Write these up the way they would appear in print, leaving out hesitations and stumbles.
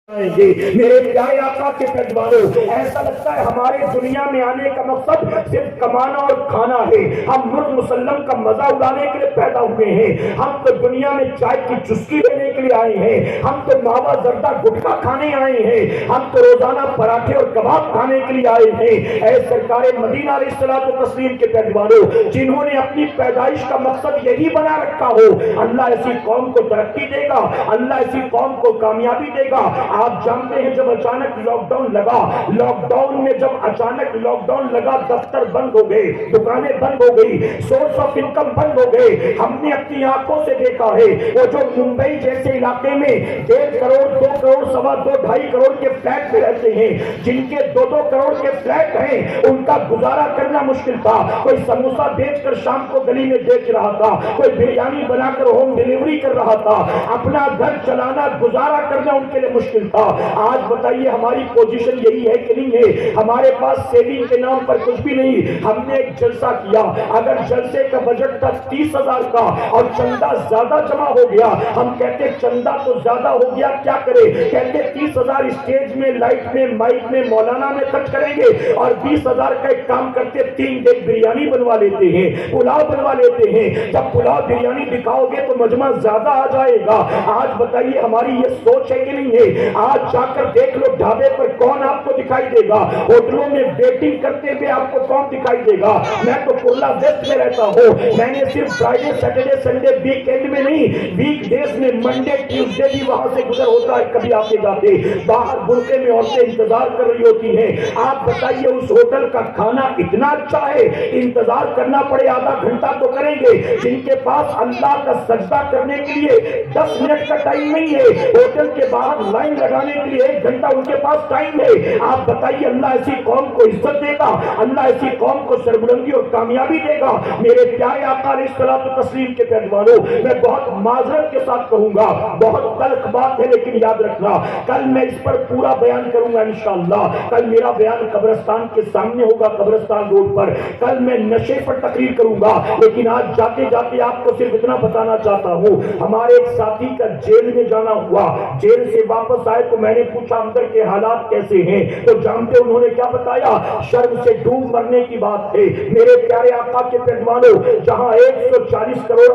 گے میرے پیارے آقا کے پیروانوں، ایسا لگتا ہے ہمارے دنیا میں آنے کا مقصد صرف کمانا اور کھانا ہے۔ ہم مرغ مسلم کا مزہ اڑانے کے لیے پیدا ہوئے ہیں، ہم تو دنیا میں چائے کی چسکی لینے کے لیے آئے ہیں، ہم تو ماوا زردہ گٹکا کھانے آئے ہیں، ہم تو روزانہ پراٹھے اور کباب کھانے کے لیے آئے ہیں۔ اے سرکار مدینہ علیہ الصلوۃ والتسلیم کے پیروانوں، جنہوں نے اپنی پیدائش کا مقصد یہی بنا رکھا ہو، اللہ ایسی قوم کو ترقی دے گا، اللہ ایسی قوم کو کامیابی دے گا۔ آپ جانتے ہیں جب اچانک لاک ڈاؤن لگا، لاک ڈاؤن میں جب اچانک لاک ڈاؤن لگا، دفتر بند ہو گئے، دکانیں بند ہو گئی، سورس آف انکم بند ہو گئے۔ ہم نے اپنی آنکھوں سے دیکھا ہے وہ جو ممبئی جیسے علاقے میں 1.5 کروڑ 2 کروڑ 2.25 2.5 کروڑ کے فلیٹ میں رہتے ہیں، جن کے 2 کروڑ کے فلیٹ ہیں، ان کا گزارا کرنا مشکل تھا۔ کوئی سموسا بیچ کر شام کو گلی میں بیچ رہا تھا، کوئی بریانی بنا کر ہوم ڈیلیوری کر رہا تھا، اپنا گھر چلانا گزارا کرنا ان کے لیے مشکل تھا۔ آج بتائیے ہماری پوزیشن یہی ہے کہ نہیں ہے؟ ہمارے پاس سیونگ کے نام پر کچھ بھی نہیں۔ ہم نے ایک جلسہ کیا، اگر جلسے کا بجٹ تھا 30,000 کا اور چندہ زیادہ جمع ہو گیا، ہم کہتے چندہ تو زیادہ ہو گیا کیا کرے، کہتے 30,000 اسٹیج میں، لائٹ میں، مائک میں، مولانا میں خرچ کریں گے، اور 20,000 کا ایک کام کرتے 3 ڈیگ بریانی بنوا لیتے ہیں، پلاؤ بنوا لیتے ہیں۔ جب پلاؤ بریانی دکھاؤ گے تو مجمع زیادہ آ جائے گا۔ آج بتائیے ہماری یہ سوچ ہے کہ نہیں ہے؟ آج جا کر دیکھ لو ڈھابے پر کون آپ کو دکھائی دے گا، ہوٹلوں میں ویٹنگ کرتے ہوئے آپ کو کون دکھائی دے گا؟ میں تو کرلا ویسٹ میں رہتا ہوں، میں نے صرف Friday Saturday Sunday weekend میں نہیں، ویک ڈیز میں منڈے ٹیوزڈے بھی وہاں سے گزر ہوتا ہے، کبھی آتے جاتے باہر برقعے میں عورتیں انتظار کر رہی ہوتی ہیں۔ آپ بتائیے اس ہوٹل کا کھانا اتنا اچھا ہے، انتظار کرنا پڑے آدھا گھنٹہ تو کریں گے۔ جن کے پاس اللہ کا سجدہ کرنے کے لیے 10 منٹ کا ٹائم نہیں ہے، ہوٹل کے باہر لائن لگانے کے لیے 1 گھنٹہ ان کے پاس ٹائم ہے۔ آپ بتائیے اللہ ایسی قوم کو عزت دے گا، اللہ ایسی قوم کو سربلندی اور کامیابی دے گا؟ میرے پیارے آقا علیہ الصلوۃ والتسلیم کے پیروانوں، میں بہت معذرت کے ساتھ کہوں گا، بہت تلخ بات ہے، لیکن یاد رکھنا کل میں اس پر پورا بیان کروں گا انشاءاللہ۔ کل میرا بیان قبرستان کے سامنے ہوگا، قبرستان روڈ پر۔ کل میں نشے پر تقریر کروں گا، لیکن آج جاتے جاتے آپ کو صرف اتنا بتانا چاہتا ہوں، ہمارے ایک ساتھی کا جیل میں جانا ہوا، جیل سے واپس آئے تو میں نے پوچھا اندر کے حالات کیسے ہیں، تو جانتے انہوں نے کیا بتایا؟ شرم سے ڈوب مرنے کی بات ہے۔ میرے پیارے آقا کے پیروانوں، جہاں 140 کروڑ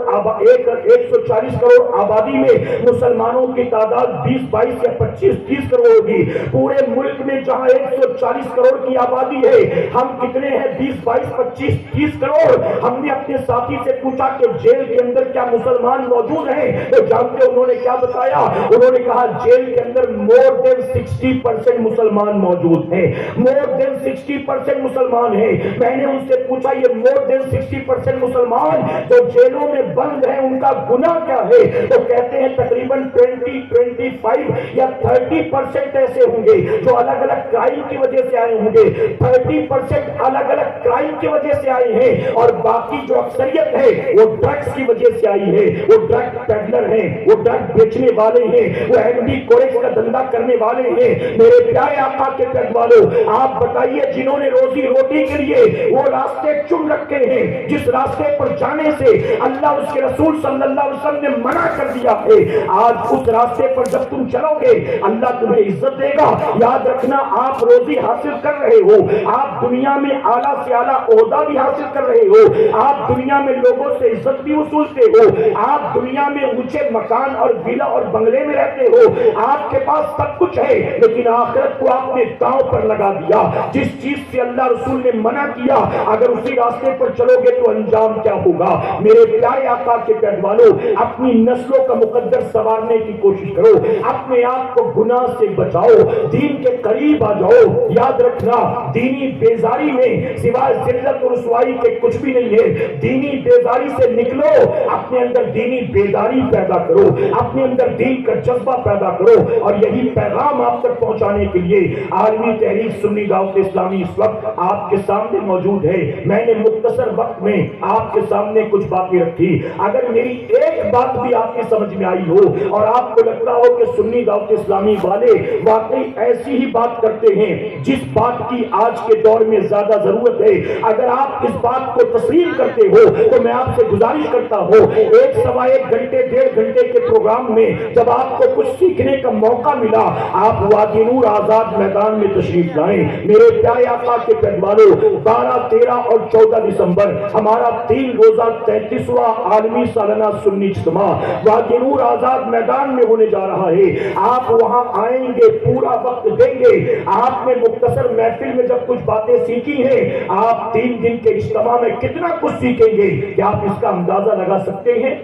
آبادی میں مسلمانوں کی تعداد 20 22 یا 25 30 کروڑ ہوگی، پورے ملک میں جہاں 140 کروڑ کی آبادی ہے، ہم کتنے ہیں؟ 20 22 25 30 کروڑ۔ ہم نے اپنے ساتھی سے پوچھا کہ جیل کے اندر کیا مسلمان موجود ہیں؟ تو جانتے انہوں نے کیا بتایا؟ انہوں نے کہا جیل کے اندر more than 60% مسلمان موجود ہیں، more than 60% مسلمان ہیں۔ میں نے ان سے پوچھا یہ more than 60% مسلمان جو جیلوں میں بند ہیں ان کا گناہ کیا ہے؟ تو کہتے ہیں تقریباً 25 یا 30% ایسے ہوں گے جو الگ الگ کرائم کی وجہ سے آئے ہوں گے، 30% الگ الگ کرائم کی وجہ سے آئے ہیں، اور باقی جو اکثریت ہے وہ ڈرگس کی وجہ سے آئی ہے، وہ ڈرگ پیڈلر ہیں، وہ ڈرگ بیچنے والے ہیں، وہ اینٹی کوریکس کا دھندا کرنے والے ہیں۔ میرے پیارے آقا کے پیروانوں، آپ بتائیے جنہوں نے روزی روٹی کے لیے وہ راستے چن رکھے ہیں، جس راستے پر جانے سے اللہ اس کے رسول صلی اللہ علیہ وسلم نے منع کر دیا ہے، آج اس راستے پر جب تم چلو گے اللہ تمہیں عزت دے گا۔ یاد رکھنا آپ روزی حاصل کر رہے ہو، آپ دنیا میں اعلیٰ سے اعلیٰ عہدہ بھی حاصل کر رہے ہو، آپ دنیا میں لوگوں سے عزت بھی وصولتے ہو، آپ دنیا میں اونچے مکان اور ویلا اور بنگلے میں رہتے ہو، آپ کے پاس سب کچھ ہے، لیکن آخرت کو آپ نے داؤں پر لگا دیا۔ جس چیز سے اللہ رسول نے منع کیا اگر اسی راستے پر چلو گے تو انجام کیا ہوگا؟ میرے پیارے آقا کے پیروانوں، اپنی نسلوں کا مقدر سنوارنے کی کوشش کرو، اپنے آپ کو گناہ سے بچاؤ، دین کے قریب آ جاؤ۔ یاد رکھنا دینی بیزاری میں سوائے ذلت اور رسوائی کے کچھ بھی نہیں ہے۔ دینی بیزاری سے نکلو، اپنے اندر دینی بیداری پیدا کرو، اپنے اندر دین کا جذبہ پیدا کرو، اور یہی پیغام آپ تک پہنچانے کے لیے عالمی تحریک سنی دعوت اسلامی اس وقت آپ کے سامنے موجود ہے۔ میں نے مختصر وقت میں آپ کے سامنے کچھ باتیں رکھی، اگر میری ایک بات بھی آپ کی سمجھ میں آئی ہو اور آپ کو لگتا ہو کہ سنی دعوت اسلامی والے واقعی ایسی ہی بات کرتے ہیں جس بات کی آج کے دور میں زیادہ ضرورت ہے، اگر آپ اس بات کو تسلیم کرتے ہو تو میں آپ سے گزارش کرتا ہوں 1 سوا 1 گھنٹے 1.5 گھنٹے کے پروگرام میں جب آپ کو کچھ سیکھنے کا موقع موقع ملا آپ وادی نور آزاد میدان میں تشریف لائیں۔ میرے پیارے آقا کے پیروانوں، 12، 13 اور 14 دسمبر ہمارا 3 روزہ 33واں عالمی سالانہ سنی اجتماع وادی نور آزاد میدان میں ہونے جا رہا ہے۔ آپ وہاں آئیں گے، پورا وقت دیں گے۔ آپ نے مختصر محفل میں جب کچھ باتیں سیکھی ہیں، آپ 3 دن کے اجتماع میں کتنا کچھ سیکھیں گے کہ آپ اس کا اندازہ لگا سکتے ہیں۔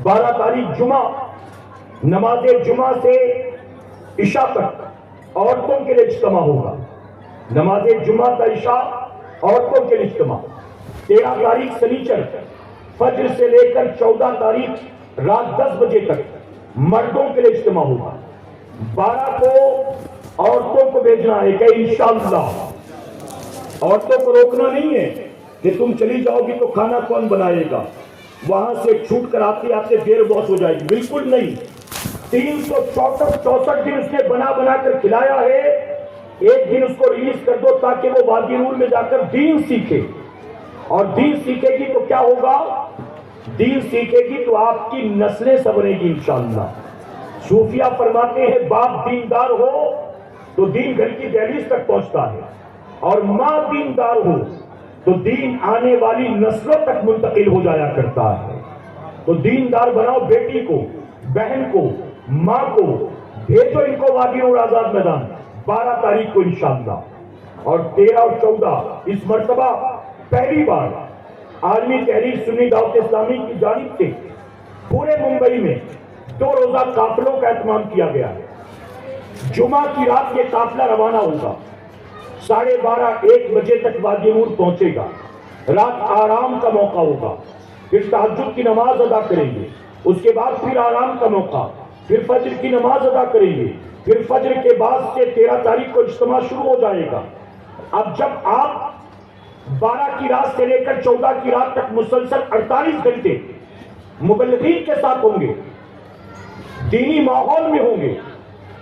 12 تاریخ جمعہ، نماز جمعہ سے عشاء تک عورتوں کے لیے اجتماع ہوگا۔ نماز جمعہ تا عشاء عورتوں کے لیے اجتماع۔ 13 تاریخ سنیچر فجر سے لے کر 14 تاریخ رات 10 بجے تک مردوں کے لیے اجتماع ہوگا۔ 12 کو عورتوں کو بھیجنا ہے کہ انشاءاللہ عورتوں کو روکنا نہیں ہے کہ تم چلی جاؤ گی تو کھانا کون بنائے گا، وہاں سے چھوٹ کر آتے آتے دیر بہت ہو جائے گی، بالکل نہیں۔ 364 دن اس نے بنا بنا کر کھلایا ہے، ایک دن اس کو ریلیز کر دو تاکہ وہ وادی نور میں جا کر دین سیکھے، اور دین سیکھے گی تو کیا ہوگا؟ دین سیکھے گی تو آپ کی نسلیں سنوریں گی انشاءاللہ۔ صوفیہ فرماتے ہیں باپ دیندار ہو تو دین گھر کی دہلیز تک پہنچتا ہے، اور ماں دیندار ہو تو دین آنے والی نسلوں تک منتقل ہو جایا کرتا ہے۔ تو دیندار بناؤ، بیٹی کو، بہن کو، ماں کو بھیجو ان کو وادی نور آزاد میدان 12 تاریخ کو انشاءاللہ۔ اور 13 اور 14 اس مرتبہ پہلی بار عالمی تحریک سنی دعوت اسلامی کی جانب سے پورے ممبئی میں 2 روزہ قافلوں کا اہتمام کیا گیا ہے۔ جمعہ کی رات یہ قافلہ روانہ ہوگا، 12:30 1 بجے تک وادی نور پہنچے گا، رات آرام کا موقع ہوگا، پھر تہجد کی نماز ادا کریں گے، اس کے بعد پھر آرام کا موقع، پھر فجر کی نماز ادا کریں گے، پھر فجر کے بعد سے 13 تاریخ کو اجتماع شروع ہو جائے گا۔ اب جب آپ 12 کی رات سے لے کر 14 کی رات تک مسلسل 48 گھنٹے مبلغین کے ساتھ ہوں گے، دینی ماحول میں ہوں گے،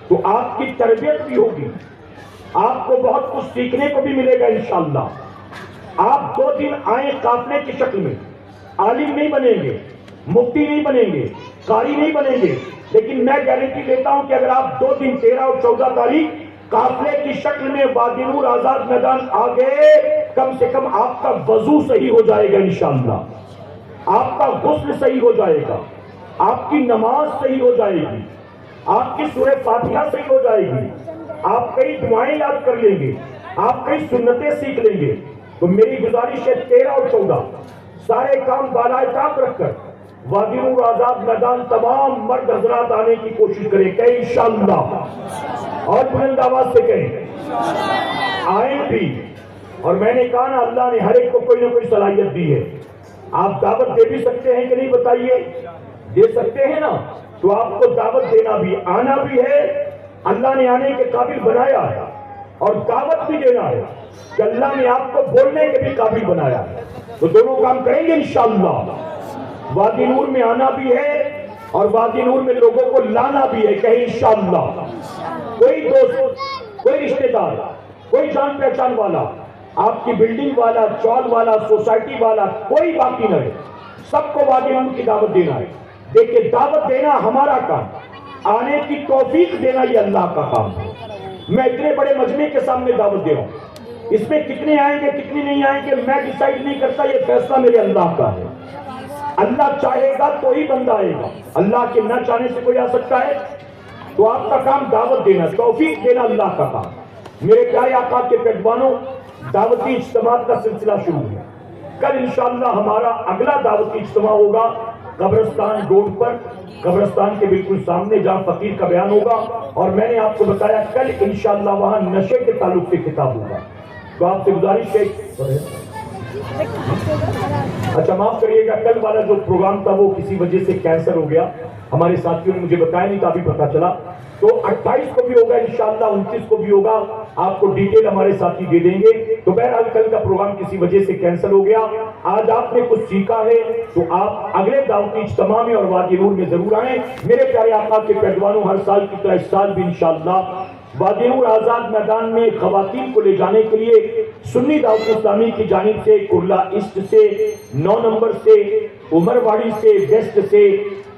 تو آپ کی تربیت بھی ہوگی، آپ کو بہت کچھ سیکھنے کو بھی ملے گا انشاءاللہ۔ آپ 2 دن آئیں قافلے کی شکل میں، عالم نہیں بنیں گے، مفتی نہیں بنیں گے، قاری نہیں بنیں گے، لیکن میں گارنٹی دیتا ہوں کہ اگر آپ 2 دن 13 اور 14 تاریخ قافلے کی شکل میں وادی نور آزاد میدان آ گئے، کم سے کم آپ کا وضو صحیح ہو جائے گا انشاءاللہ، آپ کا غسل صحیح ہو جائے گا، آپ کی نماز صحیح ہو جائے گی، آپ کی سورہ فاتحہ صحیح ہو جائے گی، آپ کئی دعائیں یاد کر لیں گے، آپ کئی سنتیں سیکھ لیں گے۔ تو میری گزارش ہے 13 اور 14 سارے کام بالائے طاق رکھ کر وادی نور آزاد میدان تمام مرد حضرات آنے کی کوشش کریں کہ انشاءاللہ، اور بلند آواز سے کہیں آئیں بھی۔ اور میں نے کہا نا اللہ نے ہر ایک کو کوئی نہ کوئی صلاحیت دی ہے، آپ دعوت دے بھی سکتے ہیں کہ نہیں بتائیے؟ دے سکتے ہیں نا، تو آپ کو دعوت دینا بھی، آنا بھی ہے، اللہ نے آنے کے قابل بنایا ہے، اور دعوت بھی دینا ہے کہ اللہ نے آپ کو بولنے کے بھی قابل بنایا ہے، تو دونوں کام کریں گے انشاءاللہ۔ وادی نور میں آنا بھی ہے اور وادی نور میں لوگوں کو لانا بھی ہے کہ انشاءاللہ کوئی دوست، کوئی رشتہ دار، کوئی جان پہچان والا، آپ کی بلڈنگ والا، چال والا، سوسائٹی والا کوئی باقی نہ رہے، سب کو وادی نور کی دعوت دینا ہے۔ دیکھیں دعوت دینا ہمارا کام، آنے کی توفیق دینا یہ اللہ کا کام ہے۔ میں اتنے بڑے مجمع کے سامنے دعوت دے رہا ہوں، اس میں کتنے آئیں گے کتنے نہیں آئیں گے میں ڈیسائیڈ نہیں کرتا، یہ فیصلہ میرے اللہ کا ہے۔ اللہ چاہے گا تو ہی بندہ آئے گا، اللہ کے نہ چاہنے سے کوئی آ سکتا ہے؟ تو آپ کا کام دعوت دینا، توفیق دینا اللہ کا کام۔ میرے پیارے آقا کے پیروانوں، دعوتی اجتماع کا سلسلہ شروع ہے۔ کل انشاءاللہ ہمارا اگلا دعوتی اجتماع ہوگا قبرستان روڈ پر، قبرستان کے بالکل سامنے جہاں فقیر کا بیان ہوگا، اور میں نے آپ کو بتایا کل انشاءاللہ وہاں نشے کے تعلق سے خطاب ہوگا۔ تو آپ سے گزارش ہے، اچھا معاف کریے گا، کل والا جو پروگرام تھا وہ کسی وجہ سے کینسل ہو گیا، ہمارے ساتھیوں نے مجھے بتایا نہیں تھا، ابھی پتا چلا۔ تو 28 کو بھی ہوگا انشاءاللہ، 29 کو بھی ہوگا، آپ کو ڈیٹیل ہمارے ساتھی دے دیں گے۔ تو بہرحال کل کا پروگرام کسی وجہ سے کینسل ہو گیا۔ آج آپ نے کچھ سیکھا ہے تو آپ اگلے دعوتی اجتماع میں اور وادی نور میں ضرور آئیں۔ میرے پیارے آقا کے پیروانوں، ہر سال کی طرح اس سال بھی انشاءاللہ وادی نور آزاد میدان میں خواتین کو لے جانے کے لیے سنی دعوت اسلامی کی جانب سے کرلا ایسٹ سے، 9 نمبر سے، عمر واڑی سے، ویسٹ سے،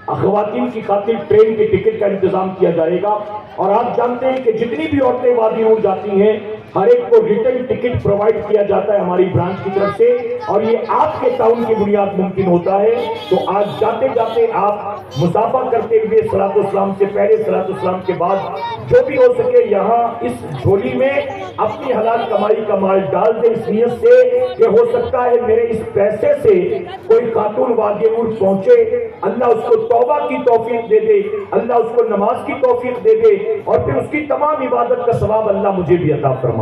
خواتین کی خاطر ٹرین کے ٹکٹ کا انتظام کیا جائے گا، اور آپ جانتے ہیں کہ جتنی بھی عورتیں وادی نور جاتی ہیں ہر ایک کو ریٹرن ٹکٹ پرووائڈ کیا جاتا ہے ہماری برانچ کی طرف سے، اور یہ آپ کے تعاون کی بنیاد ممکن ہوتا ہے۔ تو آج جاتے جاتے آپ مصافہ کرتے ہوئے صلاۃ والسلام سے پہلے، صلاۃ والسلام کے بعد جو بھی ہو سکے یہاں اس جھولی میں اپنی حلال کمائی کا مال ڈال دیں، اس نیت سے کہ ہو سکتا ہے میرے اس پیسے سے کوئی خاتون وادی نور پہنچے، اللہ اس کو توبہ کی توفیق دے دے، اللہ اس کو نماز کی توفیق دے دے، اور پھر اس کی تمام عبادت کا ثواب اللہ مجھے بھی عطا فرمائے۔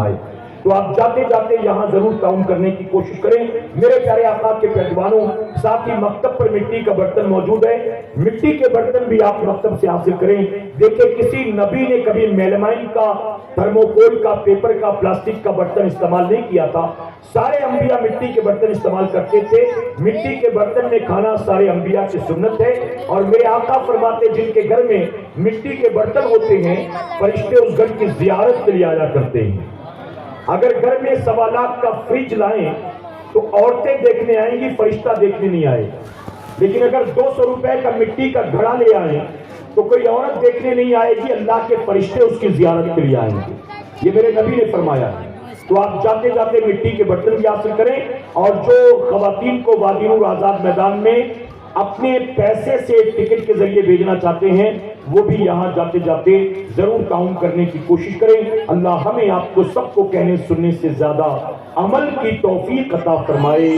تو آپ جاتے جاتے یہاں ضرور تعاون کرنے کی کوشش کریں میرے پیارے آقا کے پہلوانوں۔ ساتھ ہی مکتب پر مٹی کا برتن موجود ہے، مٹی کے برتن بھی آپ مکتب سے حاصل کریں۔ دیکھیں کسی نبی نے کبھی میلمائن کا، تھرموکول کا، پیپر کا، پلاسٹک کا برتن استعمال نہیں کیا تھا، سارے انبیاء مٹی کے برتن استعمال کرتے تھے۔ مٹی کے برتن میں کھانا سارے انبیاء کی سنت ہے، اور میرے آقا فرماتے جن کے گھر میں مٹی کے برتن ہوتے ہیں فرشتے اس گھر کی زیارت کے لیے آیا کرتے ہیں۔ اگر گھر میں 1.25 لاکھ کا فریج لائیں تو عورتیں دیکھنے آئیں گی، فرشتہ دیکھنے نہیں آئے، لیکن اگر 200 روپے کا مٹی کا گھڑا لے آئیں تو کوئی عورت دیکھنے نہیں آئے گی، اللہ کے فرشتے اس کی زیارت کے لیے آئیں گے، یہ میرے نبی نے فرمایا ہے۔ تو آپ جاتے جاتے مٹی کے برتن بھی حاصل کریں، اور جو خواتین کو وادی نور آزاد میدان میں اپنے پیسے سے ٹکٹ کے ذریعے بھیجنا چاہتے ہیں وہ بھی یہاں جاتے جاتے ضرور تعاون کرنے کی کوشش کریں۔ اللہ ہمیں آپ کو سب کو کہنے سننے سے زیادہ عمل کی توفیق عطا فرمائے۔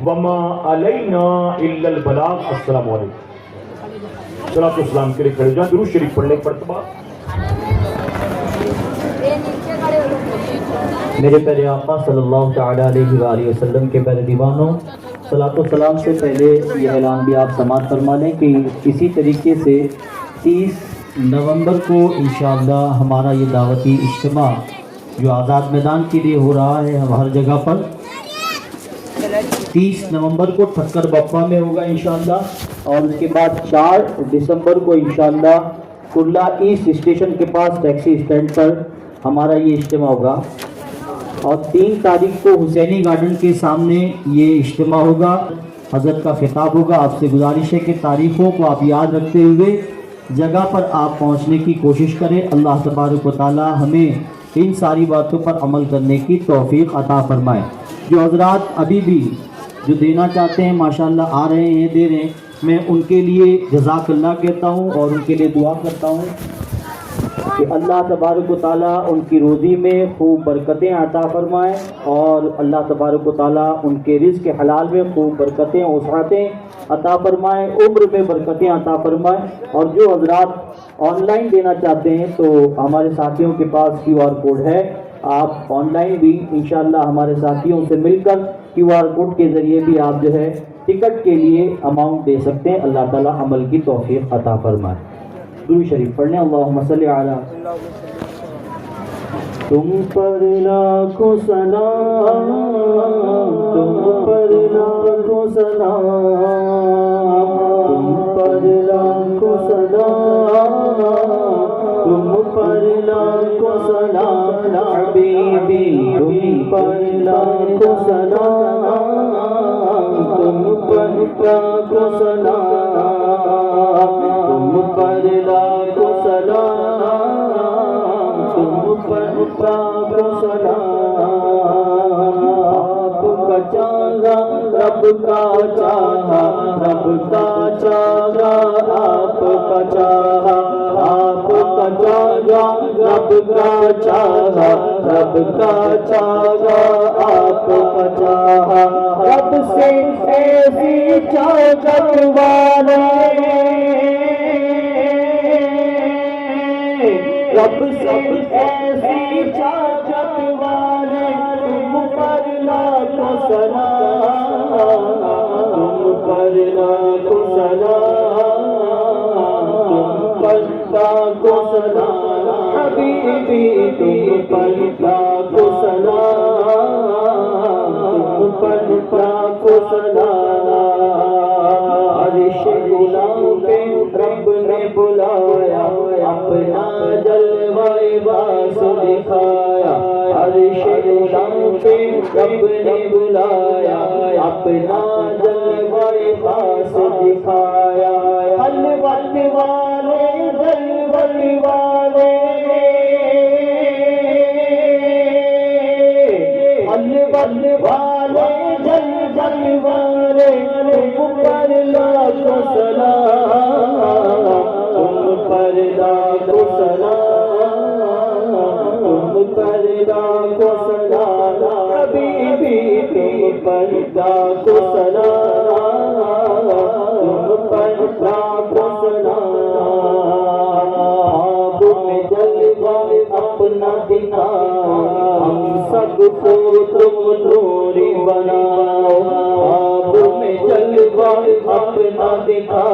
وما علینا الا البلاغ۔ السلام علیکم۔ صلاۃ والسلام کے لیے کھڑے جائیں، درود شریف پڑھ لیں مرتبہ۔ میرے پیارے آقا صلی اللہ تعالی علیہ وآلہ وسلم کے پیارے دیوانوں، صلاۃ والسلام سے پہلے یہ اعلان بھی آپ سماعت فرما لیں کہ اسی طریقے سے 30 نومبر کو انشاءاللہ ہمارا یہ دعوتی اجتماع جو آزاد میدان کے لیے ہو رہا ہے ہر جگہ پر، 30 نومبر کو ٹھکر بپا میں ہوگا انشاءاللہ، اور اس کے بعد 4 دسمبر کو انشاءاللہ کرلا ایسٹ اسٹیشن کے پاس ٹیکسی اسٹینڈ پر ہمارا یہ اجتماع ہوگا، اور 3 تاریخ کو حسینی گارڈن کے سامنے یہ اجتماع ہوگا، حضرت کا خطاب ہوگا۔ آپ سے گزارش ہے کہ تاریخوں کو آپ یاد رکھتے ہوئے جگہ پر آپ پہنچنے کی کوشش کریں۔ اللہ تبارک و تعالی ہمیں ان ساری باتوں پر عمل کرنے کی توفیق عطا فرمائے۔ جو حضرات ابھی بھی جو دینا چاہتے ہیں ماشاءاللہ آ رہے ہیں، دے رہے ہیں، میں ان کے لیے جزاک اللہ کہتا ہوں اور ان کے لیے دعا کرتا ہوں کہ اللہ تبارک و تعالیٰ ان کی روزی میں خوب برکتیں عطا فرمائے، اور اللہ تبارک و تعالیٰ ان کے رزق حلال میں خوب برکتیں وسعتیں عطا فرمائے، عمر میں برکتیں عطا فرمائے۔ اور جو حضرات آن لائن دینا چاہتے ہیں تو ہمارے ساتھیوں کے پاس QR کوڈ ہے، آپ آن لائن بھی انشاءاللہ ہمارے ساتھیوں سے مل کر QR کوڈ کے ذریعے بھی آپ جو ہے ٹکٹ کے لیے اماؤنٹ دے سکتے ہیں۔ اللہ تعالیٰ عمل کی توفیق عطا فرمائے۔ درود شریف پڑھ لیں۔ اللہم صلی علی تم پر لاکھوں سلام، تم پر لاکھوں سلام، تم پر لاکھوں سلام، تم پر لاکھوں سلام حبیبی، تم پر لاکھوں سلام، تم پر لاکھوں سلام، تم پر لاکھوں سلام، تم پر لاکھوں سلام۔ آپ کا چاہا رب کا چاہا، رب کا چاہا آپ کا چاہا، آپ کا چاہا رب کا چاہا، رب کا چاہا آپ کا چاہا۔ رب سے ایسی چاہت والے، رب سے ایسی چاہت والے، تم پر لاکھوں سلام، تم پر لاکھوں سلام، تم پر لاکھوں سلام حبیبی، تم پر لاکھوں سلام، تم پر لاکھوں سلام۔ عرش غلام پہ رب نے بلایا، اپنا جلوہ باس دکھایا، عرش غلام پہ رب نے بلایا، اپنا جلوہ باس دکھایا۔ حلوہ اپنا دکھا ہم سب کو تم نوری بناؤ، خواب میں جلوہ اپنا دکھا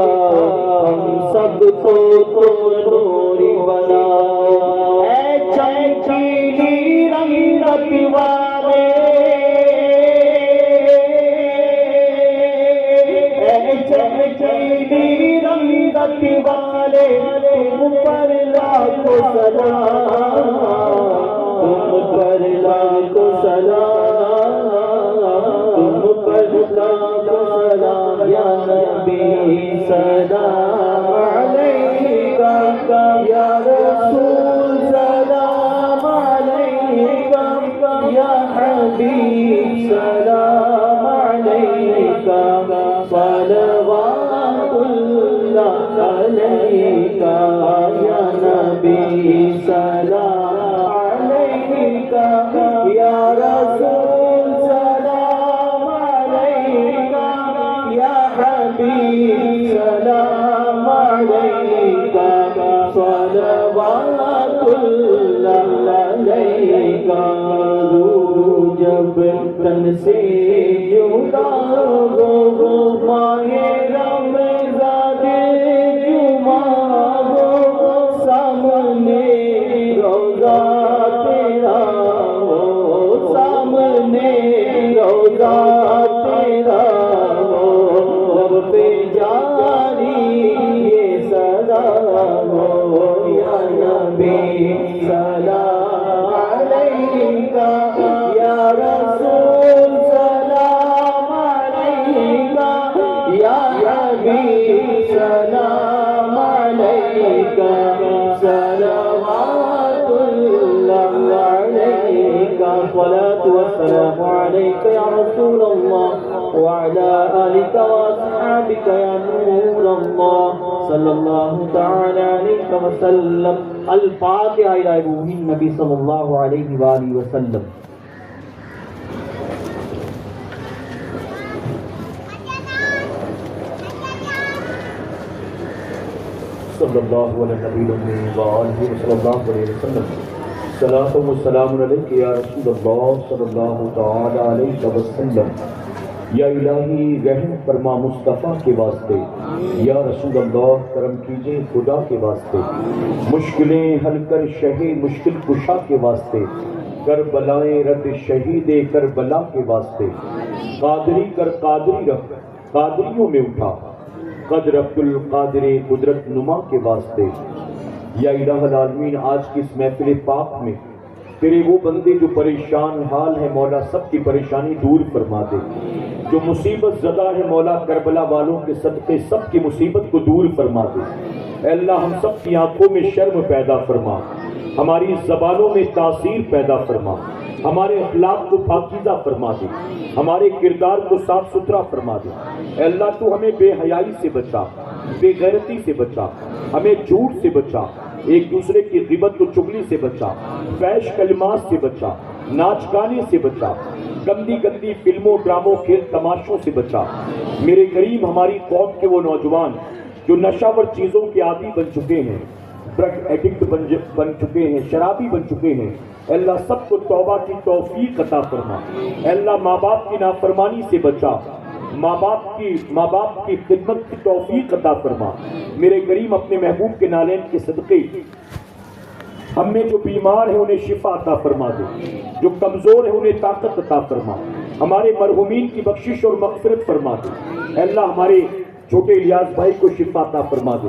ہم سب کو تم نوری بناؤ، اے چمکیلی رنگت والے، اے چمکیلی رنگت والے، تم پر لاکھوں سلام، تم پر لاکھوں سلام، تم پر لاکھوں سلام، یا نبی سلام علیکہ، یا رسول سلام علیکہ، یا حبیب سلام علیکہ، صلوات اللہ علیکہ، یا نبی سلام علیکہ، یا رسول سلام علیکہ، یا حبیب سلام علیکہ، صلوات اللہ علیکہ، روح جب تن سے جدا ہو، ماہ رمضان جمعہ ہو، سامنے روضہ تیرا ہو، سامنے روضہ تیرا ہو، لب پہ جاری یہ سلام ہو، یا نبی سلام علیکہ، یا رسول سلام علیکہ، یا حبیب سلام علیکہ، صلوات اللہ علیکہ، الصلاة والسلام علیکہ یا رسول اللہ، وعلی آلک واصحابک یا نور اللہ، صلی اللہ تعالی علیہ وسلم۔ الفاتحہ الی روح النبی صلی اللہ علیہ وآلہ وسلم۔ صلی اللہ علیہ نبی وآلہ صلی اللہ علیہ وسلم۔ صلاۃ و سلام علیک یا رسول اللہ صلی اللہ تعالی علیہ وسلم۔ یا الہی رحم فرما مصطفیٰ کے واسطے، یا رسول اللہ کرم کیجئے خدا کے واسطے، مشکلیں حل کر شہ مشکل کشا کے واسطے، کربلائیں رد شہید کربلا کے واسطے، قادری کر قادری رکھ قادریوں میں اٹھا، قدر عبد القادر قدرت نما کے واسطے۔ یا الہ العالمین آج کی اس محفل پاک میں تیرے وہ بندے جو پریشان حال ہے مولا سب کی پریشانی دور فرما دے، جو مصیبت زدہ ہے مولا کربلا والوں کے صدقے سب کی مصیبت کو دور فرما دے۔ اے اللہ ہم سب کی آنکھوں میں شرم پیدا فرما، ہماری زبانوں میں تاثیر پیدا فرما، ہمارے اخلاق کو پاکیزہ فرما دے، ہمارے کردار کو صاف ستھرا فرما دے۔ اے اللہ تو ہمیں بے حیائی سے بچا، بے غیرتی سے بچا، ہمیں جھوٹ سے بچا، ایک دوسرے کی غیبت و چغلی سے بچا، فحش کلمات سے بچا، ناچ گانے سے بچا، گندی گندی فلموں ڈراموں کھیل تماشوں سے بچا۔ میرے کریم ہماری قوم کے وہ نوجوان جو نشہ ور چیزوں کے عادی بن چکے ہیں، ڈرگ ایڈکٹ بن چکے ہیں، شرابی بن چکے ہیں، اے اللہ سب کو توبہ کی توفیق عطا فرما۔ اے اللہ ماں باپ کی نافرمانی سے بچا، ماں باپ کی خدمت کی توفیق عطا فرما۔ میرے کریم اپنے محبوب کے نالین کے صدقے ہم میں جو بیمار ہیں انہیں شفا عطا فرما دے، جو کمزور ہیں انہیں طاقت عطا فرما، ہمارے مرحومین کی بخشش اور مغفرت فرما دے۔ اے اللہ ہمارے چھوٹے الیاس بھائی کو شفا عطا فرما دے،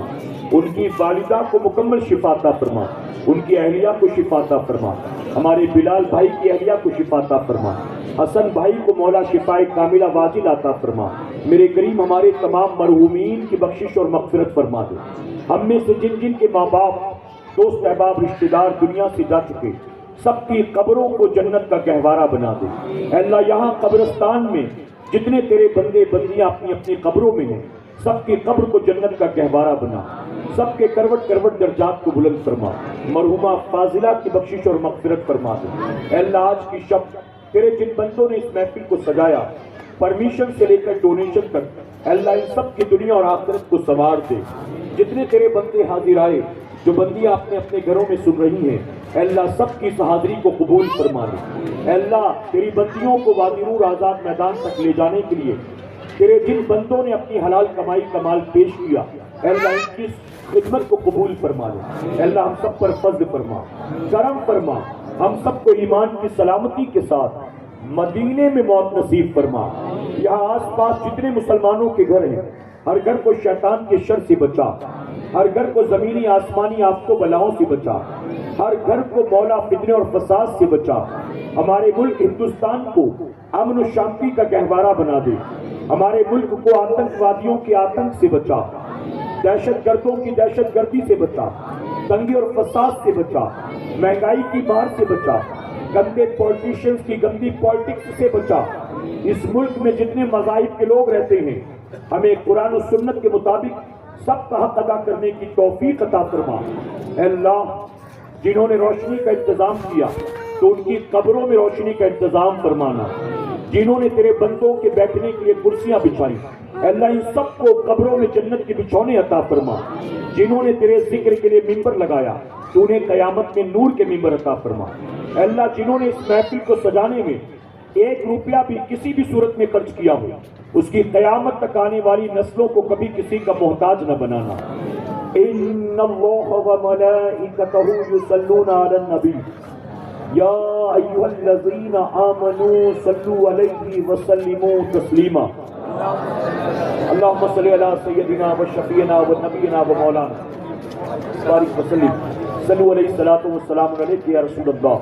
ان کی والدہ کو مکمل شفا عطا فرما، ان کی اہلیہ کو شفا عطا فرما، ہمارے بلال بھائی کی اہلیہ کو شفا عطا فرما، حسن بھائی کو مولا شفائے کاملہ واجل عطا فرما۔ میرے کریم ہمارے تمام مرحومین کی بخشش اور مغفرت فرما دے۔ ہم میں سے جن جن کے ماں باپ دوست احباب رشتہ دار دنیا سے جا چکے سب کی قبروں کو جنت کا گہوارہ بنا دے اے اللہ یہاں قبرستان میں جتنے تیرے بندے بندیاں اپنی اپنی قبروں میں ہیں سب کی قبر کو جنت کا گہوارہ بنا سب کے کروٹ کروٹ درجات کو بلند فرما مرحومہ فاضلہ کی بخشش اور مغفرت فرما دے اے اللہ آج کی شب تیرے جن بندوں نے اس محفل کو سجایا پرمیشن سے لے کر ڈونیشن تک اے اللہ ان سب کی دنیا اور آخرت کو سنوار دے جتنے تیرے بندے حاضر آئے جو بندیاں اپنے اپنے گھروں میں سن رہی ہیں اے اللہ سب کی اس حاضری کو قبول فرما دے اے اللہ تیری بندیوں کو وادی نور آزاد میدان تک لے جانے کے لیے تیرے جن بندوں نے اپنی حلال کمائی کا مال پیش کیا اے اللہ ان کی خدمت کو قبول فرما دے اے اللہ ہم سب پر فضل فرما کرم فرما ہم سب کو ایمان کی سلامتی کے ساتھ مدینے میں موت نصیب فرما یہاں آس پاس جتنے مسلمانوں کے گھر ہیں ہر گھر کو شیطان کے شر سے بچا ہر گھر کو زمینی آسمانی آفت و بلاؤں سے بچا ہر گھر کو مولا فتنے اور فساد سے بچا ہمارے ملک ہندوستان کو امن و شانتی کا گہوارہ بنا دے ہمارے ملک کو آتنک وادیوں کے آتنک سے بچا دہشت گردوں کی دہشت گردی سے بچا دنگے اور فساد سے بچا مہنگائی کی مار سے بچا گندے پولیٹیشنز کی گندی پالیٹکس سے بچا اس ملک میں جتنے مذاہب کے لوگ رہتے ہیں ہمیں قرآن و سنت کے مطابق سب کا حق ادا کرنے کی توفیق عطا فرما اے اللہ جنہوں نے روشنی کا انتظام کیا تو ان کی قبروں میں روشنی کا انتظام فرمانا جنہوں نے تیرے بندوں کے بیٹھنے کے لیے کرسیاں بچھائی اے اللہ ان سب کو قبروں میں جنت کے بچھونے عطا فرما جنہوں نے تیرے ذکر کے لیے ممبر لگایا تو انہیں قیامت میں نور کے ممبر عطا فرما اے اللہ جنہوں نے اس محفل کو سجانے میں 1 روپیہ بھی کسی بھی صورت میں خرچ کیا ہو اس کی قیامت تک آنے والی نسلوں کو کبھی کسی کا محتاج نہ بنانا ان اللہ و ملائکتہ یصلون علی النبی یا ایھا الذین آمنوا صلوا علیہ وسلموا تسلیما اللہم صلی علی سیدنا و شفیعنا و نبینا و مولانا بارک وسلم صلو علیہ الصلوۃ والسلام علیک یا رسول اللہ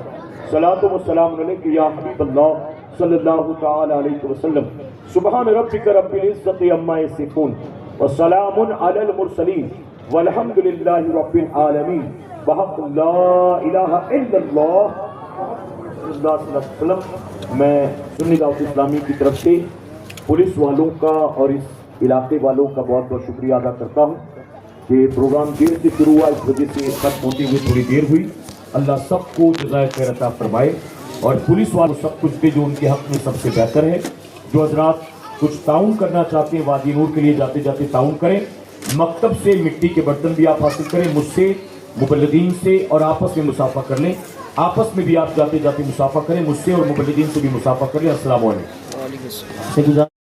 صلاۃ والسلام علیک یا حبیب اللہ صلی اللہ تعالی علیہ وسلم سبحان ربک رب العزت عما یصفون وسلام علی المرسلین والحمد للہ رب العالمین بحق لا الہ الا اللہ صلی اللہ علیہ وسلم۔ میں سنی دعوت اسلامی کی طرف سے پولیس والوں کا اور اس علاقے والوں کا بہت بہت شکریہ ادا کرتا ہوں کہ پروگرام دیر سے شروع ہوا اس وجہ سے ختم ہوتے ہوئے تھوڑی دیر ہوئی اللہ سب کو جزائے خیر عطا فرمائے اور پولیس والوں سب کچھ دے جو ان کے حق میں سب سے بہتر ہے جو حضرات کچھ تعاون کرنا چاہتے ہیں وادی نور کے لیے جاتے جاتے تعاون کریں مکتب سے مٹی کے برتن بھی آپ حاصل کریں مجھ سے مبلغین سے اور آپس میں مصافحہ کر لیں آپس میں بھی آپ جاتے جاتے مصافحہ کریں مجھ سے اور مبلغین سے بھی مصافحہ کر لیں۔ السلام علیکم۔